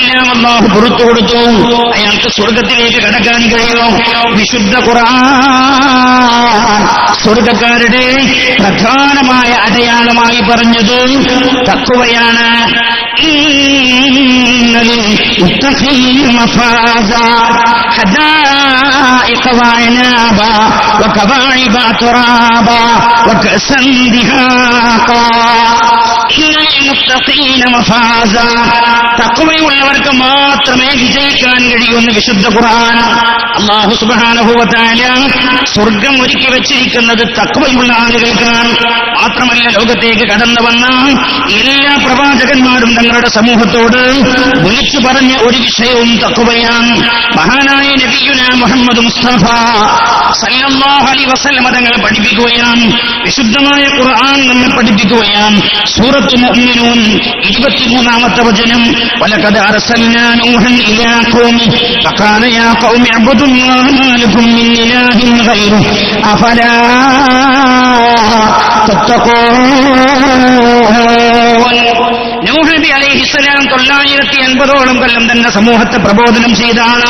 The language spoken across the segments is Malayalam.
പാപമെല്ലാം അല്ലാഹു പുറത്തു കൊടുത്തു. അയാൾക്ക് സ്വർഗത്തിലേക്ക് കടക്കാൻ കഴിയും. വിശുദ്ധ ഖുർആൻ സ്വർഗക്കാരുടെ പ്രധാനമായ അടയാളമായി പറഞ്ഞത് തഖ്വയാണ്. ഇന്നലിൽ മുത്തഖീന മഫാസാ ഹദായിഖ വഅനാബ വകവാഇബ തുറാബ വകഅസൻ ദിഹാഖാ. ഇന്നലിൽ മുത്തഖീന മഫാസാ, തഖ്വയുള്ളവർക്ക് മാത്രമേ വിജയിക്കാൻ കഴിയൂന്ന് വിശുദ്ധ ഖുർആൻ. അല്ലാഹു സുബ്ഹാനഹു വ തആല സ്വർഗം ഒരുക്കി വെച്ചിരിക്കുന്നത് തഖ്വയുള്ള ആളുകൾക്കാണ്. മാത്രമല്ല, ലോകത്തേക്ക് കടന്നു വന്ന എല്ലാ പ്രവാചകന്മാരും തങ്ങളുടെ സമൂഹത്തോട് വിളിച്ചു പറഞ്ഞ ഒരു വിഷയവും തഖ്വയാണ്. മഹാനായ നബിയുനാ മുഹമ്മദ് മുസ്തഫ സല്ലല്ലാഹു അലൈഹി വസല്ലം തങ്ങൾ പഠിപ്പിക്കുകയാണ്. വിശുദ്ധമായ ഖുർആൻ നമ്മെ പഠിപ്പിക്കുകയാണ്. സൂറത്തുൽ മുഅ്മിനൂൻ 23-ാമത്തെ വചനം, വലഖദ് അർസൽനാ നൂഹൻ ഇലാ ഖൗമി ഫഖാല യാ ഖൗമി അബ്ദുല്ലാഹ മാ ലക്കും മിൻ ഇലാഹിൻ ഗൈറുഹു അഫലാ തത്തഖൂൻ. നൂഹ് നബി അലൈഹിസ്സലാം 980ഓളം കൊല്ലം തന്റെ സമൂഹത്തെ പ്രബോധനം ചെയ്താണ്.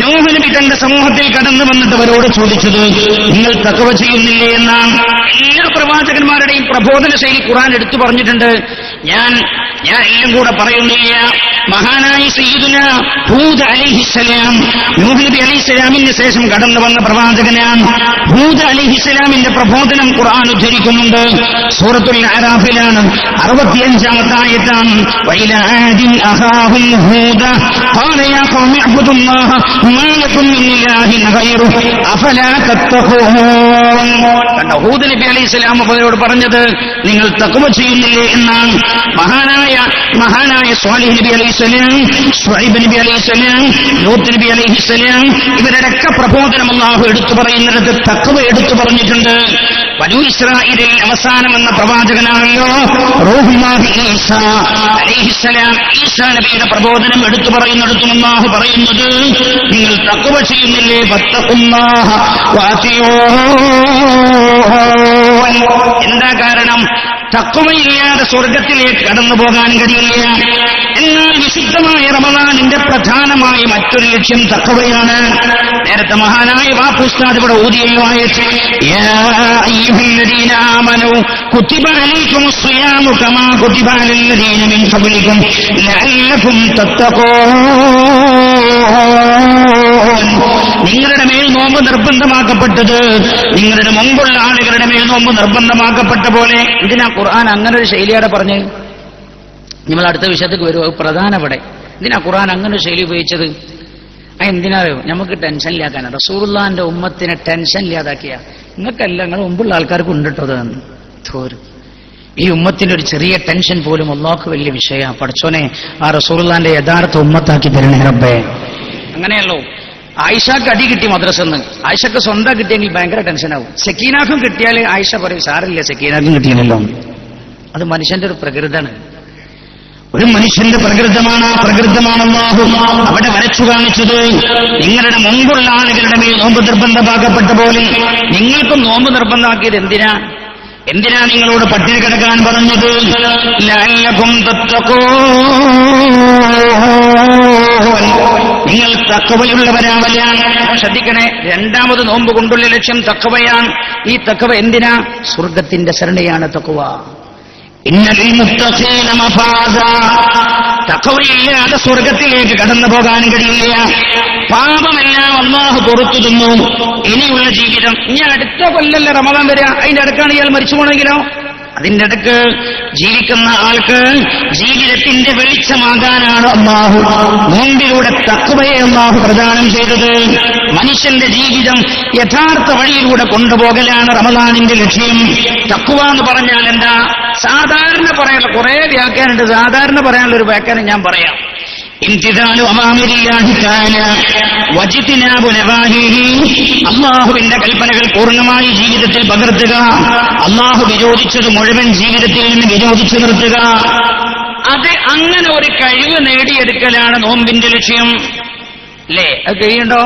നൂഹ് നബി തന്റെ സമൂഹത്തിൽ കടന്നു വന്നിട്ട് അവരോട് ചോദിച്ചത്, നിങ്ങൾ തഖ്വ ചെയ്യുന്നില്ലേ എന്നാണ്. എല്ലാ പ്രവാചകന്മാരുടെയും പ്രബോധന ശൈലി ഖുർആൻ എടുത്തു പറഞ്ഞിട്ടുണ്ട്. ഞാൻ എല്ലാം കൂടെ പറയുന്നില്ല. മഹാനായ സയ്യിദുനാ ഹൂദ് അലൈഹിസ്സലാം, നൂഹ് നബി അലൈഹിസ്സലാമിന് ശേഷം കടന്നു വന്ന പ്രവാചകനാണ്. ഹൂദ് അലൈഹിസ്സലാമിന്റെ പ്രബോധനം ഖുർആൻ ഉദ്ധരിക്കുന്നുണ്ട്. സൂറത്തുൽ അറാഫിലാണ് 65-ാമത്തെ ആയത്താണ്. വഇലാ ആദിൻ അഖാഹും ഹൂദ ഖാല യാ ഖൗമി അബ്ദുല്ലാഹ മാ ലക്കും മിൻ ഇലാഹിൻ ഗൈറുഹു അഫലാ തത്തഖൂൻ. കണ്ടോ, ഹൂദ് നബി അലൈഹിസ്സലാം അവരോട് പറഞ്ഞത് നിങ്ങൾ തഖ്വ ചെയ്യുന്നില്ലേ എന്നാണ്. മഹാനായ സ്വാലിഹ് നബി അലൈഹിസ്സലാം, ശുഐബ് നബി അലൈഹിസ്സലാം, ലൂത്ത് നബി അലൈഹിസ്സലാം ഇവരുടെയൊക്കെ പ്രബോധനം അല്ലാഹു എടുത്തു പറയുന്നിടത്ത് തഖ്വ എടുത്തു പറഞ്ഞിട്ടുണ്ട്. ബനൂ ഇസ്രായേലിൽ അവസാനം എന്ന പ്രവാചകനാണല്ലോ റൂഹുല്ലാഹി ഈസാ അലൈഹിസ്സലാം. ഈസാ നബിയുടെ പ്രബോധനം എടുത്തു പറയുന്നിടത്തും അല്ലാഹു പറയുന്നത് നിങ്ങൾ തഖ്വ ചെയ്യുന്നില്ലേ, ഫത്തഖുല്ലാഹ വഅതിഊൻ. എന്താ കാരണം? തഖ്വയില്ലാതെ സ്വർഗത്തിലേക്ക് കടന്നു പോകാൻ കഴിയില്ല. എന്നാൽ വിശുദ്ധമായ റമളാനിന്റെ പ്രധാനമായ മറ്റൊരു ലക്ഷ്യം തഖ്വയാണ്. നേരത്തെ മഹാനായ വാപ്പുസ്താദ് ഇവിടെ ഓതിയല്ലോ ആയത്ത്, യാ അയ്യുഹല്ലദീന ആമനൂ കുതിബ അലൈക്കുമുസ് സിയാമു കമാ കുതിബ അലല്ലദീന മിൻ ഖബ്ലിക്കും ലഅല്ലകും തത്തഖൂൻ. നിങ്ങളുടെ മേൽ നോമ്പ് നിർബന്ധമാക്കപ്പെട്ടത് നിങ്ങളുടെ മുമ്പുള്ള ആളുകളുടെ മേൽ നോമ്പ് നിർബന്ധമാക്കപ്പെട്ട പോലെ. എന്തിനാ ഖുർആൻ അങ്ങനെ ഒരു ശൈലിയോടെ പറഞ്ഞ്? നമ്മൾ അടുത്ത വിഷയത്തേക്ക് വരും. അത് പ്രധാനപ്പെടെ എന്തിനാ ഖുർആൻ അങ്ങനെ ഒരു ശൈലി ഉപയോഗിച്ചത്? എന്തിനായോ? നമുക്ക് ടെൻഷൻ ഇല്ലാക്കാനാണ്. റസൂലുള്ളാഹിന്റെ ഉമ്മത്തിനെ ടെൻഷൻ ഇല്ലാതാക്കിയ നിങ്ങൾക്കല്ല, നിങ്ങൾ മുമ്പുള്ള ആൾക്കാർക്ക് ഉണ്ടിട്ടത് തോരും. ഈ ഉമ്മത്തിന്റെ ഒരു ചെറിയ ടെൻഷൻ പോലും അല്ലാഹു വലിയ വിഷയമാണ്. പഠിച്ചോനെ, ആ റസൂലുള്ളാഹിന്റെ യഥാർത്ഥ ഉമ്മത്താക്കി തരണേ റബ്ബേ. അങ്ങനെയല്ലോ ആയിഷക്ക് അടി കിട്ടി മദ്രസന്ന്. ആയിഷക്ക് സ്വന്തം കിട്ടിയെങ്കിൽ ഭയങ്കര ടെൻഷനാവും. സക്കീനാക്കും കിട്ടിയാൽ ആയിഷ പറയും സാറില്ല, സക്കീനാക്കും കിട്ടിയല്ലോ. അത് മനുഷ്യന്റെ ഒരു പ്രകൃതമാണ്. ഒരു മനുഷ്യന്റെ പ്രകൃതമാണ്. ആ പ്രകൃതമാണ് അല്ലാഹു അവിടെ വരച്ചു കാണിച്ചത്. നിങ്ങളുടെ മുമ്പുള്ള ആളുകളുടെ മേൽ നോമ്പ് നിർബന്ധമാക്കപ്പെട്ട പോലെ നിങ്ങൾക്കും നോമ്പ് നിർബന്ധമാക്കിയത് എന്തിനാ നിങ്ങളോട് പട്ടിണി കിടക്കാൻ പറഞ്ഞത്? ലഅല്ലകും തത്തഖൂൻ. നിങ്ങൾ തഖ്വയുള്ളവരാവലാണ്. ശ്രദ്ധിക്കണേ, രണ്ടാമത് നോമ്പ് കൊണ്ടുള്ള ലക്ഷ്യം തഖ്വയാണ്. ഈ തഖ്വ എന്തിനാ? സ്വർഗത്തിന്റെ ശരണയാണ് തഖ്വ. ഇന്നലിൽ മുത്തഖീന മഫാസാ. തഖ്വയില്ലാതെ സ്വർഗത്തിലേക്ക് കടന്നു പോകാൻ കഴിയില്ല. പാപമെല്ലാം അല്ലാഹു പുറത്തു തന്നു. ഇനിയുള്ള ജീവിതം, ഇനി അടുത്ത കൊല്ലല്ല റമദാൻ വരിക, അതിന്റെ അടുക്കാണ് ഇയാൾ മരിച്ചു പോണെങ്കിലോ? അതിന്റെ അടുക്ക് ജീവിക്കുന്ന ആൾക്ക് ജീവിതത്തിന്റെ വെളിച്ചമാകാനാണ് അല്ലാഹു നോമ്പിലൂടെ തഖ്വയെ അല്ലാഹു പ്രദാനം ചെയ്തത്. മനുഷ്യന്റെ ജീവിതം യഥാർത്ഥ വഴിയിലൂടെ കൊണ്ടുപോകലാണ് റമദാനിന്റെ ലക്ഷ്യം. തഖ്വ എന്ന് പറഞ്ഞാൽ എന്താ? സാധാരണ പറയാനുള്ള കുറെ വ്യാഖ്യാനുണ്ട്. സാധാരണ പറയാനുള്ള ഒരു വ്യാഖ്യാനം ഞാൻ പറയാം. ഇംതിസാലു അവാമിരില്ലാഹി തആല വജ്തിനാബു നവാഹിഹി. അല്ലാഹുവിന്റെ കൽപ്പനകൾ പൂർണ്ണമായി ജീവിതത്തിൽ പകർത്തുക. അല്ലാഹു വിരോധിച്ചത് മുഴുവൻ ജീവിതത്തിൽ നിന്ന് വിരോധിച്ചു നിർത്തുക. അത് അങ്ങനെ ഒരു കഴിവ് നേടിയെടുക്കലാണ് നോമ്പിന്റെ ലക്ഷ്യം. അല്ലേ? അത് കഴിയുണ്ടോ?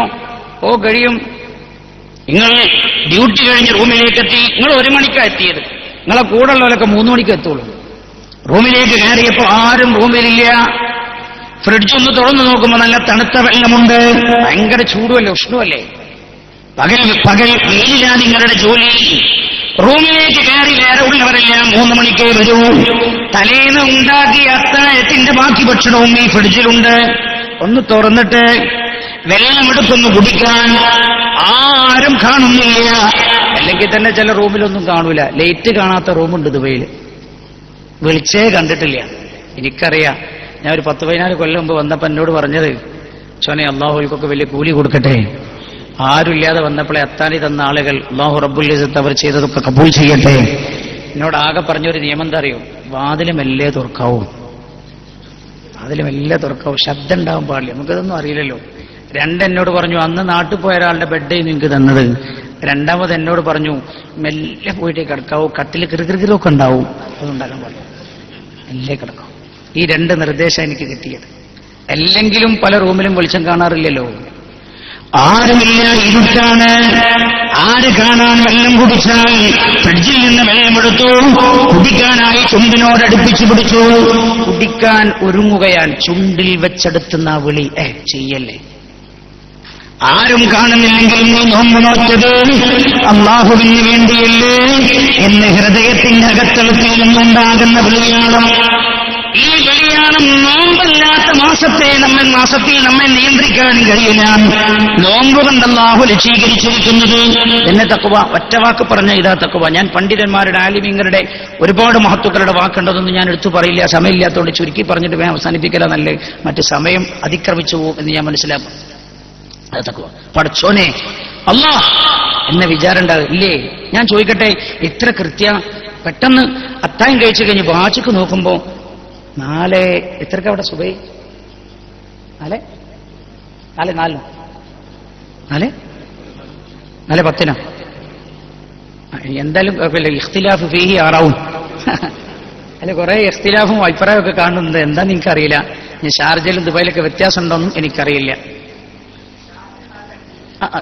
ഓ, കഴിയും. നിങ്ങൾ ഡ്യൂട്ടി കഴിഞ്ഞ് റൂമിലേക്ക് എത്തി. നിങ്ങൾ 1 മണിക്കാണ് എത്തിയത്. നിങ്ങളെ കൂടെയുള്ളവരൊക്കെ 3 മണിക്ക് എത്തുള്ളൂ. റൂമിലേക്ക് കയറിയപ്പോൾ ആരും റൂമിലില്ല. ഫ്രിഡ്ജൊന്ന് തുറന്നു നോക്കുമ്പോൾ നല്ല തണുത്ത വെള്ളമുണ്ട്. ഭയങ്കര ചൂടുമല്ലേ, ഉഷ്ണമല്ലേ. പകൽ വെയിലാ നിങ്ങളുടെ ജോലി. റൂമിലേക്ക് കയറി വേറെ ഉള്ളവരെല്ലാം 3 മണിക്കേ വരൂ. തലേന്ന് ഉണ്ടാക്കിയ അത്താഴത്തിന്റെ ബാക്കി ഭക്ഷണവും ഈ ഫ്രിഡ്ജിലുണ്ട്. ഒന്ന് തുറന്നിട്ട് വെള്ളമെടുത്തൊന്ന് കുടിക്കാൻ ആരും കാണുന്നില്ല. അല്ലെങ്കിൽ തന്നെ ചില റൂമിലൊന്നും കാണൂല. ലൈറ്റ് കാണാത്ത റൂമുണ്ട് ദുബൈയിൽ. വിളിച്ചേ കണ്ടിട്ടില്ല. എനിക്കറിയാം. ഞാൻ ഒരു 10-14 കൊല്ലം മുമ്പ് വന്നപ്പോ എന്നോട് പറഞ്ഞത്, ചോനെ അള്ളാഹുൽക്കൊക്കെ വലിയ കൂലി കൊടുക്കട്ടെ, ആരുമില്ലാതെ വന്നപ്പോഴേ അത്താണി തന്ന ആളുകൾ അള്ളാഹു റബ്ബുൽ ഇസ്സത്ത് അവർ ചെയ്തതൊക്കെ കബൂൽ ചെയ്യട്ടെ. എന്നോട് ആകെ പറഞ്ഞൊരു നിയമം എന്താ അറിയോ? വാതില് മെല്ലെ തുറക്കാവൂ, വാതില് മെല്ലെ തുറക്കാവൂ, ശബ്ദം ഉണ്ടാവാൻ പാടില്ല. നമുക്കിതൊന്നും അറിയില്ലല്ലോ. എന്നോട് പറഞ്ഞു, അന്ന് നാട്ടിൽ പോയ ഒരാളുടെ ബെഡ് നിങ്ങൾക്ക് തന്നത്. രണ്ടാമത് എന്നോട് പറഞ്ഞു, മെല്ലെ പോയിട്ട് കിടക്കാവൂ, കട്ടിൽ കിറുകിറുകിറൊക്കെ ഉണ്ടാവും, അതുണ്ടാക്കാൻ പാടില്ല, മെല്ലെ കിടക്കാവൂ. ഈ 2 നിർദ്ദേശം എനിക്ക് കിട്ടിയത്. അല്ലെങ്കിലും പല റൂമിലും വെളിച്ചം കാണാറില്ലല്ലോ. ആരുമില്ല, ഇരുട്ടാണ്. ആര് കാണാൻ? വെള്ളം കുടിച്ചാൽ ഫ്രിഡ്ജിൽ നിന്ന് വെള്ളമെടുത്തു, കുടിക്കാനായി ചുണ്ടിനോട് അടുപ്പിച്ചു പിടിച്ചു. കുടിക്കാൻ ഒരുങ്ങുകയാൽ ചുണ്ടിൽ വെച്ചെടുത്തുന്ന വിളി ചെയ്യല്ലേ. ആരും കാണുന്നില്ലെങ്കിൽ നീ നോമ്പ് നോറ്റത് അള്ളാഹുവിന് വേണ്ടിയല്ലേ എന്ന് ഹൃദയത്തിന്റെ അകത്തളത്തിൽ നിന്നുണ്ടാകുന്ന വിളിയാണ്. ഈ വെളിയാണം നോമ്പല്ലാത്ത മാസത്തിൽ നമ്മെ നിയന്ത്രിക്കാൻ കഴിയില്ല. നോമ്പ് കൊണ്ട് അല്ലാഹു ലക്ഷീകരിച്ചിരിക്കുന്നത് എന്നെ തഖ്വ. ഒറ്റവാക്ക് പറഞ്ഞ ഇതാ തഖ്വ. ഞാൻ പണ്ഡിതന്മാരുടെ ആലിമീങ്ങളുടെ ഒരുപാട് മഹത്തുക്കളുടെ വാക്കുണ്ടതൊന്നും ഞാൻ എടുത്തു പറയില്ല, സമയമില്ലാത്തതുകൊണ്ട് ചുരുക്കി പറഞ്ഞിട്ട് വേണം അവസാനിപ്പിക്കല നല്ല. മറ്റ് സമയം അതിക്രമിച്ചു പോകും എന്ന് ഞാൻ മനസ്സിലാക്കും. അത് തഖ്വ. പടച്ചോനെ അല്ലാഹ് എന്ന വിചാരം ഉണ്ടാകും ഇല്ലേ? ഞാൻ ചോദിക്കട്ടെ, ഇത്ര പെട്ടെന്ന് അത്തായം കഴിച്ചു കഴിഞ്ഞ് വാച്ചിക്ക് നോക്കുമ്പോ 4 എത്രക്ക് അവിടെ സുബൈ? 4:10 എന്തായാലും ഇഖ്തിലാഫ് ഫീഹി ആറാവും. അല്ലെ, കുറെ ഇഖ്തിലാഫും അഭിപ്രായമൊക്കെ കാണുന്നുണ്ട്. എന്താന്ന് എനിക്കറിയില്ല. ഞാൻ ഷാർജയിലും ദുബായിലൊക്കെ വ്യത്യാസം ഉണ്ടോന്നും എനിക്കറിയില്ല.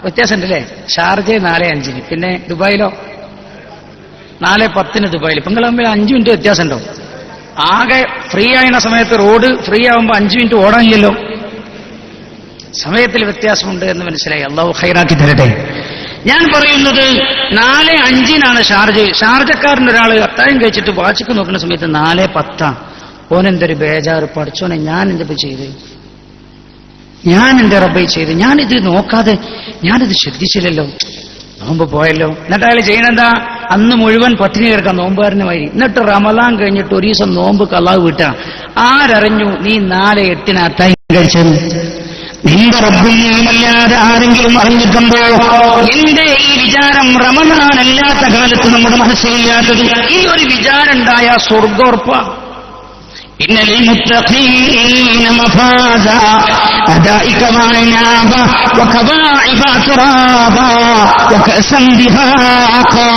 വ്യത്യാസമുണ്ടല്ലേ? ഷാർജ 4:05, പിന്നെ ദുബായിലോ 4:10 ദുബായിൽ. ഇപ്പം നിങ്ങൾ തമ്മിൽ 5 മിനിറ്റ് വ്യത്യാസം ഉണ്ടോ? ആകെ ഫ്രീ ആയിരുന്ന സമയത്ത് റോഡ് ഫ്രീ ആവുമ്പോ 5 മിനിറ്റ് ഓടാനില്ലല്ലോ. സമയത്തിൽ വ്യത്യാസമുണ്ട് എന്ന് മനസ്സിലായി. അള്ളാഹു ഖൈറാക്കി തരട്ടെ. ഞാൻ പറയുന്നത് 4:05 ഷാർജക്കാരൻ്റെ ഒരാൾ അത്താഴം കഴിച്ചിട്ട് വാച്ചിക്ക് നോക്കുന്ന സമയത്ത് 4:10. ഓനെന്തൊരു ബേജാറ്. പഠിച്ചോനെ, ഞാൻ എന്തിപ്പോ ചെയ്ത്? ഞാൻ എന്റെ റബ്ബൈ ചെയ്ത്? ഞാനിത് നോക്കാതെ, ഞാനിത് ശ്രദ്ധിച്ചില്ലല്ലോ, നോമ്പ് പോയല്ലോ. എന്നിട്ട് അയാൾ ചെയ്യണെന്താ? അന്ന് മുഴുവൻ പട്ടിണി കിടക്കാൻ നോമ്പുകാരന് വരി. എന്നിട്ട് റമദാൻ കഴിഞ്ഞിട്ട് ഒരു ദിവസം നോമ്പ് കളാവ് വിട്ടാ. ആരറിഞ്ഞു നീ 4:08 അത്താഴം കഴിച്ചത്? നിന്റെ റബ്ബിനെയുമല്ലാതെ ആരെങ്കിലും അറിഞ്ഞിട്ടുണ്ടോ? എന്റെ ഈ വിചാരം റമദാൻ അല്ലാത്ത കാലത്ത് നമ്മുടെ മനസ്സിലില്ലാത്തത്. ഈ ഒരു വിചാരം ഉണ്ടായ സ്വർഗോർപ്പ. إن للمتقين مفازا أدائك وعنابا وكواعب أترابا وكأسا دهاقا.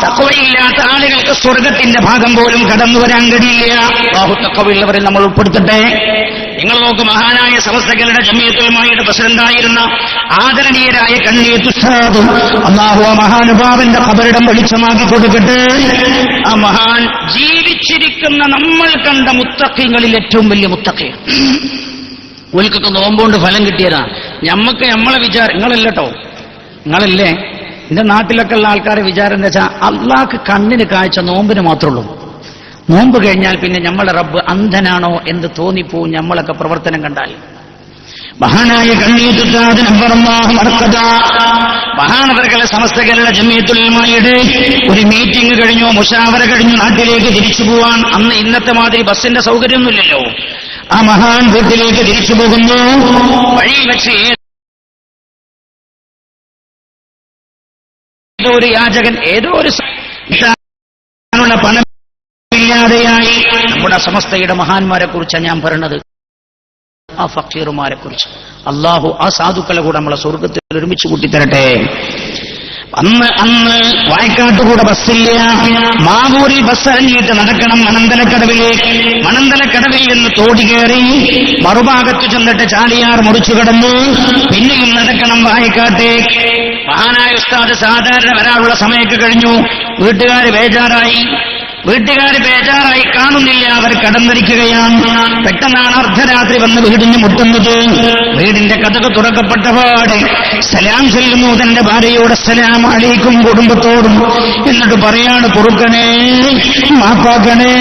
തഖ്വയില്ലാത്ത ആളുകൾക്ക് സ്വർഗത്തിന്റെ ഭാഗം പോലും കടന്നു വരാൻ കഴിയില്ല. അല്ലാഹു തഖ്വയുള്ളവരെ നമ്മൾ ഉൾപ്പെടുത്തട്ടെ. നിങ്ങൾ നോക്ക്, മഹാനായ സമസ്തകളുടെ ജമിയത്തുൽ ഉലമായുടെ പ്രസിഡന്റായിരുന്ന ആദരണീയരായ കണ്ണിയത്ത് ഉസ്താദ്, അല്ലാഹു ആ മഹാനുഭാവന്റെ ഖബറിടം വെളിച്ചമാക്കി കൊടുക്കട്ടെ. ആ മഹാൻ ജീവിച്ചിരിക്കുന്ന നമ്മൾ കണ്ട മുത്തഖീങ്ങളിൽ ഏറ്റവും വലിയ മുത്തഖീ. ഓൽക്കൊക്കെ നോമ്പുകൊണ്ട് ഫലം കിട്ടിയതാ. ഞമ്മക്ക് നമ്മളെ വിചാരം, നിങ്ങളല്ലോ, നിങ്ങളല്ലേ എന്റെ നാട്ടിലൊക്കെ ഉള്ള ആൾക്കാരെ വിചാരം എന്താ വെച്ചാൽ അള്ളാഹ്ക്ക് കണ്ണിന് കാഴ്ച നോമ്പിന് മാത്രമേ ഉള്ളൂ. നോമ്പ് കഴിഞ്ഞാൽ പിന്നെ നമ്മളെ റബ്ബ് അന്ധനാണോ എന്ന് തോന്നിപ്പോവും നമ്മളൊക്കെ പ്രവർത്തനം കണ്ടാൽ. മഹാനായ മഹാനവറുകളെ സമസ്തകളുടെ ജമിയത്തുൽ ഉലമായുടെ ഒരു മീറ്റിംഗ് കഴിഞ്ഞു, മുശാവറ കഴിഞ്ഞു, നാട്ടിലേക്ക് തിരിച്ചു പോവാൻ. അന്ന് ഇന്നത്തെ മാതിരി ബസ്സിന്റെ സൗകര്യമൊന്നുമില്ലല്ലോ. ആ മഹാൻ വീട്ടിലേക്ക് തിരിച്ചു പോകുന്നു. വഴിയിൽ വെച്ച് ഏതോ ഒരു യാചകൻ ഏതോ ഒരു പണമില്ലാതെയായി. നമ്മുടെ സമസ്തയുടെ മഹാന്മാരെ കുറിച്ചാണ് ഞാൻ പറയുന്നത്, ആ ഫക്കീറുമാരെ കുറിച്ച്. അള്ളാഹു ആ സാധുക്കളെ കൂടെ നമ്മളെ സ്വർഗത്തിൽ ഒരുമിച്ച് കൂട്ടിത്തരട്ടെ. അന്ന് വായക്കാട്ടുകൂടെ ബസ്സില്ല. മാവൂരിൽ ബസ് ഇറങ്ങിയിട്ട് നടക്കണം മണന്തലക്കടവിലേക്ക്. മണന്തലക്കടവിൽ നിന്ന് തോടി കയറി മറുഭാഗത്ത് ചെന്നിട്ട് ചാലിയാർ മുറിച്ചു കിടന്നു. പിന്നെയും നടക്കണം വായക്കാട്ടേക്ക്. മഹാനായ ഉസ്താദ് സാധാരണ വരാനുള്ള സമയമൊക്കെ കഴിഞ്ഞു. വീട്ടുകാര് ബേജാറായി. വീട്ടുകാർ ബേജാറായി കാണുന്നില്ല, അവർ കടന്നിരിക്കുകയാണ്. പെട്ടെന്നാണ് അർദ്ധരാത്രി വന്ന് വീടിന് മുട്ടുന്നത്. വീടിന്റെ കതക് തുറക്കപ്പെട്ടപാട് സലാം ചൊല്ലുന്നു തന്റെ ഭാര്യയോട്, അസ്സലാമു അലൈക്കും കുടുംബത്തോടും. എന്നിട്ട് പറയാണ്, പൊറുക്കണേ, മാപ്പാക്കണേ,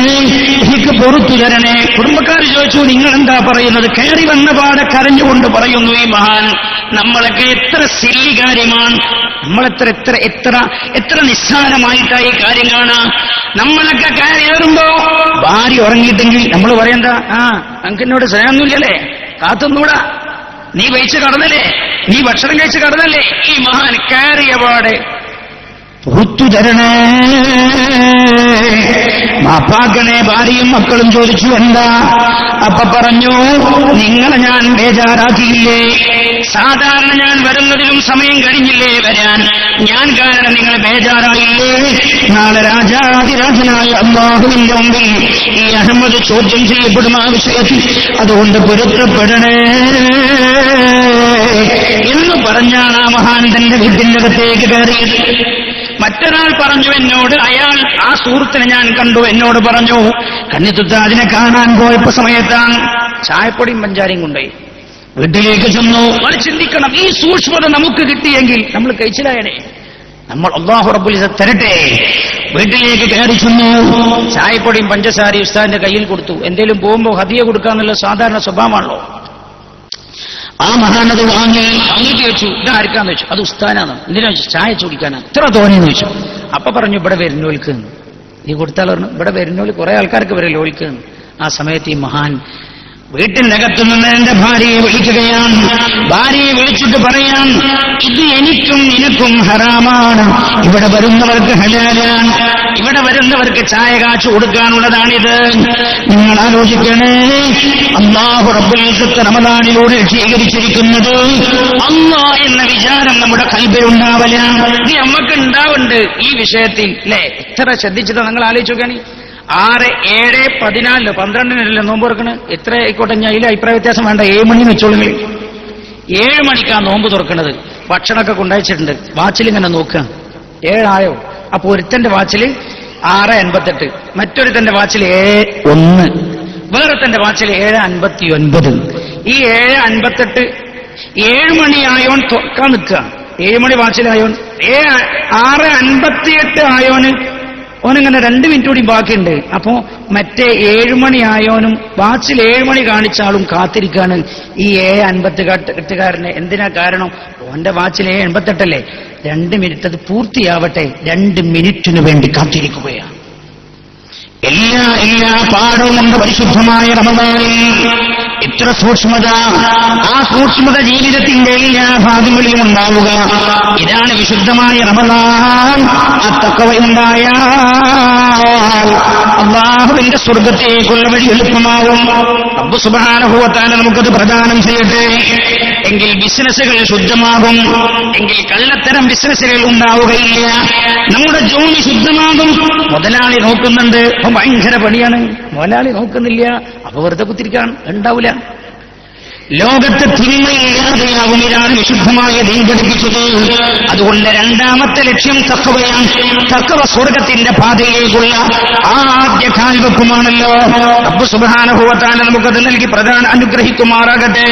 എനിക്ക് പൊറുത്തു തരണേ. കുടുംബക്കാർ ചോദിച്ചു, നിങ്ങൾ എന്താ പറയുന്നത്? കയറി വന്ന പാടെ കരഞ്ഞുകൊണ്ട് പറയുന്നു ഈ മഹാൻ, നമ്മളൊക്കെ എത്ര സില്ലി കാര്യമാണ്, നമ്മളെത്ര എത്ര എത്ര എത്ര നിസ്സാരമായിട്ടായി കാര്യം കാണാം. നമ്മളൊക്കെ കയറിയേറുമ്പോ ഭാര്യ ഉറങ്ങിയിട്ടെങ്കിൽ നമ്മൾ പറയണ്ട, നമുക്ക് എന്നോട് സ്നേഹമൊന്നുമില്ലല്ലേ, കാത്തൊന്നൂടാ, നീ വെയിച്ച് കടന്നല്ലേ, നീ ഭക്ഷണം കഴിച്ച് കടന്നല്ലേ. ഈ മഹാൻ കയറിയ പാടെ പുറത്തു തരണേ, മാപ്പാക്കണേ. ഭാര്യയും മക്കളും ചോദിച്ചു, എന്താ? അപ്പൊ പറഞ്ഞു, നിങ്ങളെ ഞാൻ ബേജാറാക്കിയില്ലേ? സാധാരണ ഞാൻ വരുന്നതിലും സമയം കഴിഞ്ഞില്ലേ വരാൻ? ഞാൻ കാരണം നിങ്ങൾ ബേജാറായില്ലേ? നാളെ രാജാതിരാജനായ അല്ലാഹുവിന്റെ മുമ്പിൽ ഈ അഹമ്മദ് ചോദ്യം ചെയ്യപ്പെടും ആ വിഷയത്തിൽ. അതുകൊണ്ട് പൊരുത്തപ്പെടണേ എന്ന് പറഞ്ഞാണ് ആ മഹാൻ തന്റെ വീട്ടിന്റെ അകത്തേക്ക് കയറിയത്. മറ്റൊരാൾ പറഞ്ഞു എന്നോട്, അയാൾ ആ സുഹൃത്തിനെ ഞാൻ കണ്ടു, എന്നോട് പറഞ്ഞു, കണ്ണിത്തുത്ത അതിനെ കാണാൻ പോയപ്പോ സമയത്താണ് ചായപ്പൊടിയും പഞ്ചാരയും കൊണ്ടുപോയി വീട്ടിലേക്ക് ചെന്നു. അത് ചിന്തിക്കണം, ഈ സൂക്ഷ്മത നമുക്ക് കിട്ടിയെങ്കിൽ നമ്മൾ കഴിച്ചിലായനെ. നമ്മൾ അല്ലാഹു റബ്ബുൽ ഇസ്സത്ത് തരട്ടെ. വീട്ടിലേക്ക് കയറി ചെന്നു, ചായപ്പൊടിയും പഞ്ചസാരയും ഉസ്താദിന്റെ കയ്യിൽ കൊടുത്തു. എന്തേലും പോകുമ്പോ ഹദിയ കൊടുക്കാന്നുള്ള സാധാരണ സ്വഭാവമാണല്ലോ. ആ മഹാനത് വാങ്ങിയിട്ട് വെച്ചു. ഇതാർക്കാന്ന് വെച്ചു, അത് ഉസ്താനാണ്. എന്തിനാ വെച്ചു? ചായ ചോദിക്കാനാണ്. ഇത്ര തോന്നിയെന്ന് വെച്ചു. അപ്പൊ പറഞ്ഞു, ഇവിടെ വരുന്നോൽക്ക് നീ കൊടുത്താൽ പറഞ്ഞു, ഇവിടെ വരുന്നോൽ കുറെ ആൾക്കാർക്ക് വരെ ലോൽക്ക്. ആ സമയത്ത് ഈ മഹാൻ വീട്ടിനകത്തു നിന്ന് എന്റെ ഭാര്യയെ വിളിക്കുകയാണ്. ഭാര്യയെ വിളിച്ചിട്ട് പറയാൻ, ഇത് എനിക്കും നിനക്കും ഹറാമാണ്, ഇവിടെ വരുന്നവർക്ക് ഹലാലാണ്, ഇവിടെ വരുന്നവർക്ക് ചായ കാച്ചു കൊടുക്കാനുള്ളതാണിത്. നിങ്ങൾ ആലോചിക്കണേ, അല്ലാഹു റബ്ബുൽ ഇസ്സത്ത് റമദാനിലൂടെ സ്വീകരിച്ചിരിക്കുന്നത് അല്ലാഹ് എന്ന വിചാരം നമ്മുടെ ഖൽബിലുണ്ടാവല. ഇത് നമുക്ക് ഉണ്ടാവുന്നുണ്ട് ഈ വിഷയത്തിൽ അല്ലേ? എത്ര ശ്രദ്ധിച്ചിട്ട് നിങ്ങൾ ആലോചിച്ചു നോക്കുകയാണ്. 6, 7, 14, 12 നോമ്പ് തുറക്കണ്. എത്ര ആയിക്കോട്ടെ, ഞാൻ അതിൽ അഭിപ്രായ വ്യത്യാസം വേണ്ട. 7 മണിന്ന് വെച്ചോളെങ്കിൽ 7 മണിക്കാണ് നോമ്പ് തുറക്കണത്. ഭക്ഷണമൊക്കെ കൊണ്ടുവച്ചിട്ടുണ്ട്. വാച്ചിലിങ്ങനെ നോക്കുക, 7 ആയോ? അപ്പൊ ഒരുത്തന്റെ വാച്ചിൽ 6:58, മറ്റൊരുത്തന്റെ വാച്ചിൽ 7:01, വേറെത്തന്റെ വാച്ചിൽ 7:59. ഈ 7:58 7 മണിയായോൻ തുറക്കാൻ നിൽക്കുക. 7 മണി വാച്ചിലായോൻ 6:58 ആയോന് ഓനിങ്ങനെ 2 മിനിറ്റ് കൂടി ബാക്കിയുണ്ട്. അപ്പോ മറ്റേ 7 മണി ആയോനും വാച്ചിൽ 7 മണി കാണിച്ച ആളും കാത്തിരിക്കാണ് ഈ 7:58കാരനെ. എന്തിനാ കാരണം? ഓന്റെ വാച്ചിൽ 7:88 2 മിനിറ്റ് അത് പൂർത്തിയാവട്ടെ, 2 മിനിറ്റിനു വേണ്ടി കാത്തിരിക്കുകയാണ്. എല്ലാ പാഠവും ഉണ്ട് പരിശുദ്ധമായ റമദാനിൽ. ഇത്ര സൂക്ഷ്മത, ആ സൂക്ഷ്മത ജീവിതത്തിന്റെ എല്ലാ ഭാഗങ്ങളിലും ഉണ്ടാവുക. ഇതാണ് വിശുദ്ധമായ റമദാൻ. ആ തഖ്വയുണ്ടായാൽ അല്ലാഹുവിന്റെ സ്വർഗ്ഗത്തേക്കുള്ള വഴി എളുപ്പമാകും. റബ്ബ് സുബ്ഹാനഹു വ തആല നമുക്കത് പ്രദാനം ചെയ്യട്ടെ. എങ്കിൽ ബിസിനസ്സുകൾ ശുദ്ധമാകും, എങ്കിൽ കള്ളത്തരം ബിസിനസ്സുകൾ ഉണ്ടാവുകയില്ല. നമ്മുടെ ജോലി ശുദ്ധമാകും. മുതലാളി നോക്കുന്നുണ്ട്, അപ്പൊ ഭയങ്കര പണിയാണ്. മുതലാളി നോക്കുന്നില്ല, അപ്പൊ വെറുതെ കുത്തിരിക്കാൻ ഉണ്ടാവില്ല. ലോകത്ത് തിന്മയില്ലാതെയാകും. ഇതാണ് വിശുദ്ധമായ ദീൻ പഠിപ്പിച്ചത്. അതുകൊണ്ട് 2ാമത്തെ ലക്ഷ്യം തഖ്വയാണ്. തഖ്വ സ്വർഗത്തിന്റെ പാതയിലേക്കുള്ള ആദ്യ കാൽവെപ്പുമാണല്ലോ. റബ്ബ് സുബ്ഹാനഹു വ തആല നമുക്കത് നൽകി പ്രധാന അനുഗ്രഹിക്കുമാറാകട്ടെ.